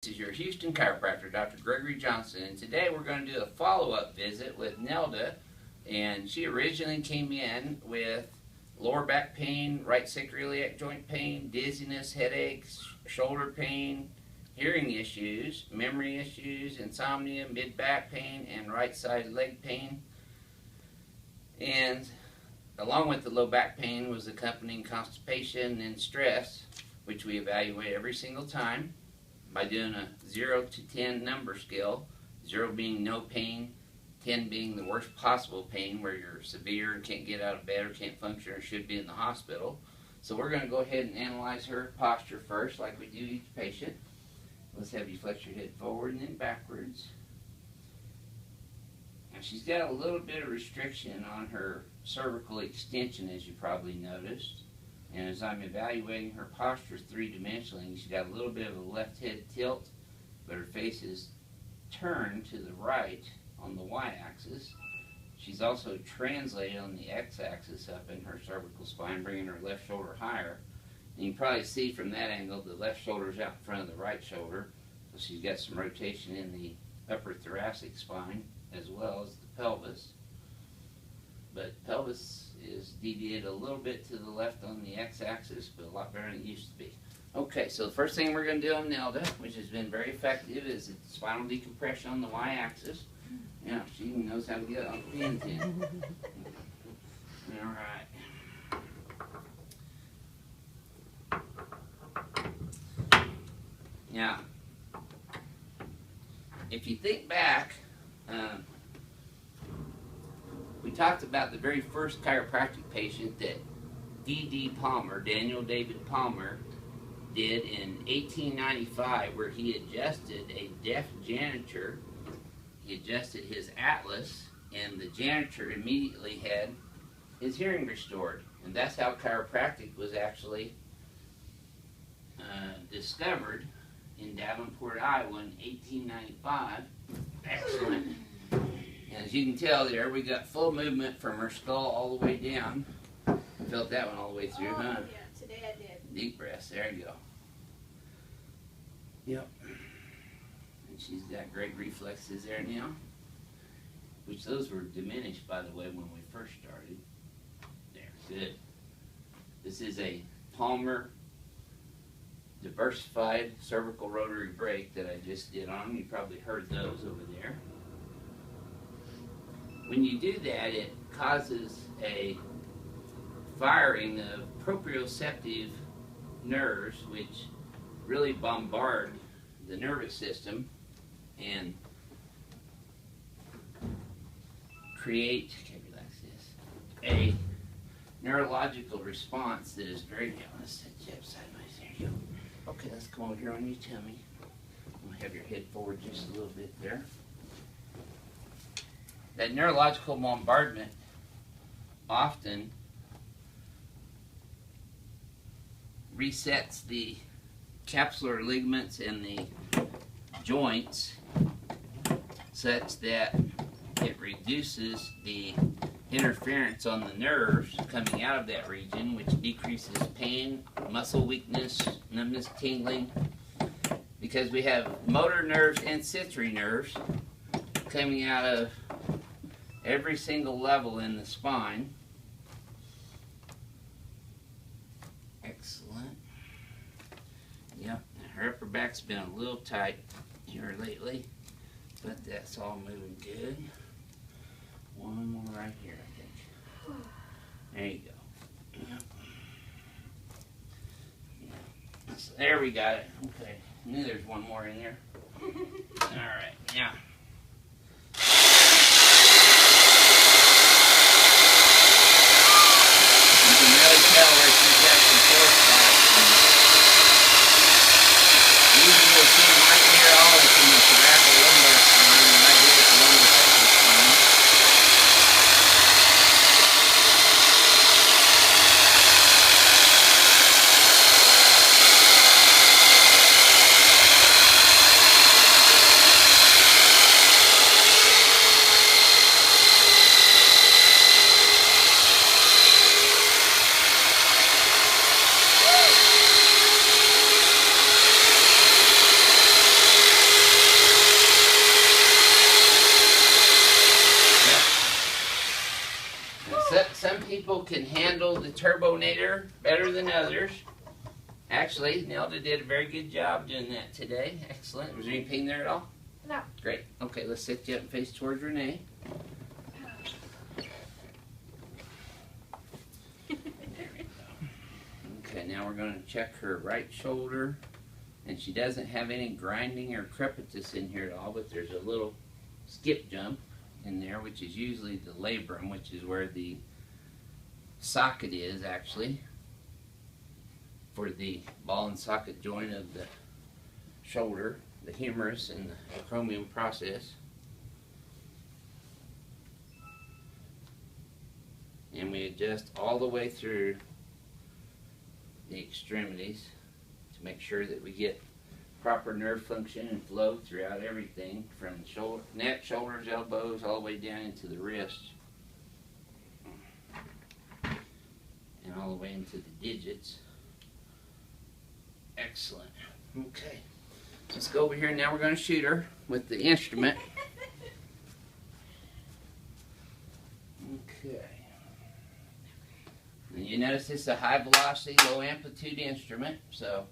This is your Houston chiropractor, Dr. Gregory Johnson, and today we're going to do a follow-up visit with Nelda. And she originally came in with lower back pain, right sacroiliac joint pain, dizziness, headaches, shoulder pain, hearing issues, memory issues, insomnia, mid-back pain, and right side leg pain. And along with the low back pain was accompanying constipation and stress, which we evaluate every single time by doing a 0 to 10 number scale, 0 being no pain, 10 being the worst possible pain where you're severe and can't get out of bed or can't function or should be in the hospital. So we're going to go ahead and analyze her posture first like we do each patient. Let's have you flex your head forward and then backwards. Now she's got a little bit of restriction on her cervical extension, as you probably noticed. And as I'm evaluating her posture three-dimensionally, she's got a little bit of a left head tilt, but her face is turned to the right on the y-axis. She's also translated on the x-axis up in her cervical spine, bringing her left shoulder higher. And you can probably see from that angle the left shoulder is out in front of the right shoulder. So she's got some rotation in the upper thoracic spine as well as the pelvis. But pelvis is deviated a little bit to the left on the x-axis, but a lot better than it used to be. Okay, so the first thing we're going to do on Nelda, which has been very effective, is spinal decompression on the y-axis. Yeah, she even knows how to get on the pin tin. All right. Now, if you think back, we talked about the very first chiropractic patient that D.D. Palmer, Daniel David Palmer, did in 1895, where he adjusted a deaf janitor. He adjusted his atlas, and the janitor immediately had his hearing restored. And that's how chiropractic was actually discovered in Davenport, Iowa in 1895. Excellent. And as you can tell there, we got full movement from her skull all the way down. Felt that one all the way through, huh? Yeah, today I did. Deep breaths, there you go. Yep. And she's got great reflexes there now, which those were diminished, by the way, when we first started. There, good. This is a Palmer diversified cervical rotary brake that I just did on. You probably heard those over there. When you do that, it causes a firing of proprioceptive nerves, which really bombard the nervous system and create, a neurological response that is very, let's set you up sideways. There you go. Okay, let's come over here on your tummy. I'm going to have your head forward just a little bit there. That neurological bombardment often resets the capsular ligaments and the joints such that it reduces the interference on the nerves coming out of that region, which decreases pain, muscle weakness, numbness, tingling, because we have motor nerves and sensory nerves coming out of every single level in the spine. Excellent. Yep, her upper back's been a little tight here lately, but that's all moving good. One more right here, I think. There you go. Yep. Yeah. So there we got it. Okay. I knew there's one more in there. Alright, yeah. You can really tell where she's got some sore spots. Usually you'll see them right here, all in the thoracolumbar spine, and right here at the lumbar sacral spine. people can handle the turbonator better than others. Actually, Nelda did a very good job doing that today. Excellent. Was there any pain there at all? No. Great. Okay, let's sit you up and face towards Renee. There we go. Okay, now we're going to check her right shoulder. And she doesn't have any grinding or crepitus in here at all, but there's a little skip jump in there, which is usually the labrum, which is where the socket is actually for the ball and socket joint of the shoulder, the humerus and the acromion process. And we adjust all the way through the extremities to make sure that we get proper nerve function and flow throughout everything from shoulder, neck, shoulders, elbows, all the way down into the wrists and all the way into the digits. Excellent. Okay. Let's go over here. Now we're going to shoot her with the instrument. Okay. And you notice this is a high velocity, low amplitude instrument. So,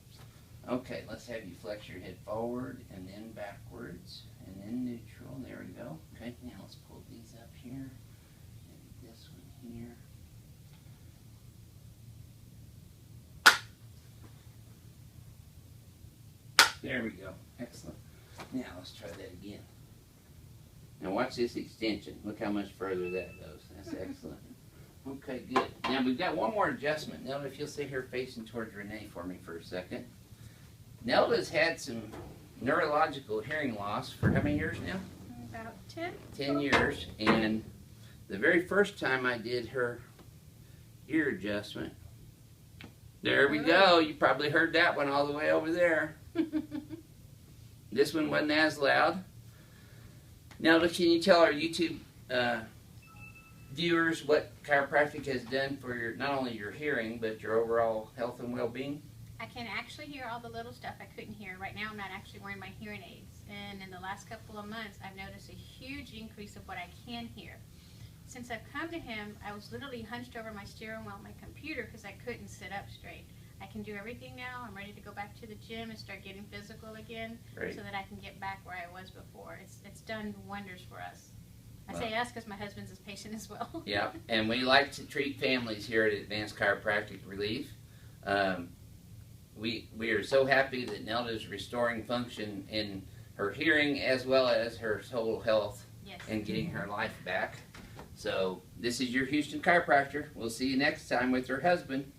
okay, let's have you flex your head forward and then backwards and then neutral. There we go. Okay, now let's pull these up here. Maybe this one here. There we go. Excellent. Now let's try that again. Now watch this extension. Look how much further that goes. That's excellent. Okay, good. Now we've got one more adjustment. Nelda, if you'll sit here facing towards Renee for me for a second. Nelda's had some neurological hearing loss for how many years now? About 10. 10 years. And the very first time I did her ear adjustment, there we go. You probably heard that one all the way over there. This one wasn't as loud. Now, can you tell our YouTube viewers what chiropractic has done for your, not only your hearing, but your overall health and well-being? I can actually hear all the little stuff I couldn't hear. Right now I'm not actually wearing my hearing aids. And in the last couple of months, I've noticed a huge increase of what I can hear. Since I've come to him, I was literally hunched over my steering wheel on my computer because I couldn't sit up straight. I can do everything now. I'm ready to go back to the gym and start getting physical again. Great. So that I can get back where I was before. It's done wonders for us. I say us because my husband's his patient as well. Yeah, and we like to treat families here at Advanced Chiropractic Relief. We are so happy that Nelda's restoring function in her hearing as well as her total health. Yes. And getting her life back. So this is your Houston chiropractor. We'll see you next time with her husband.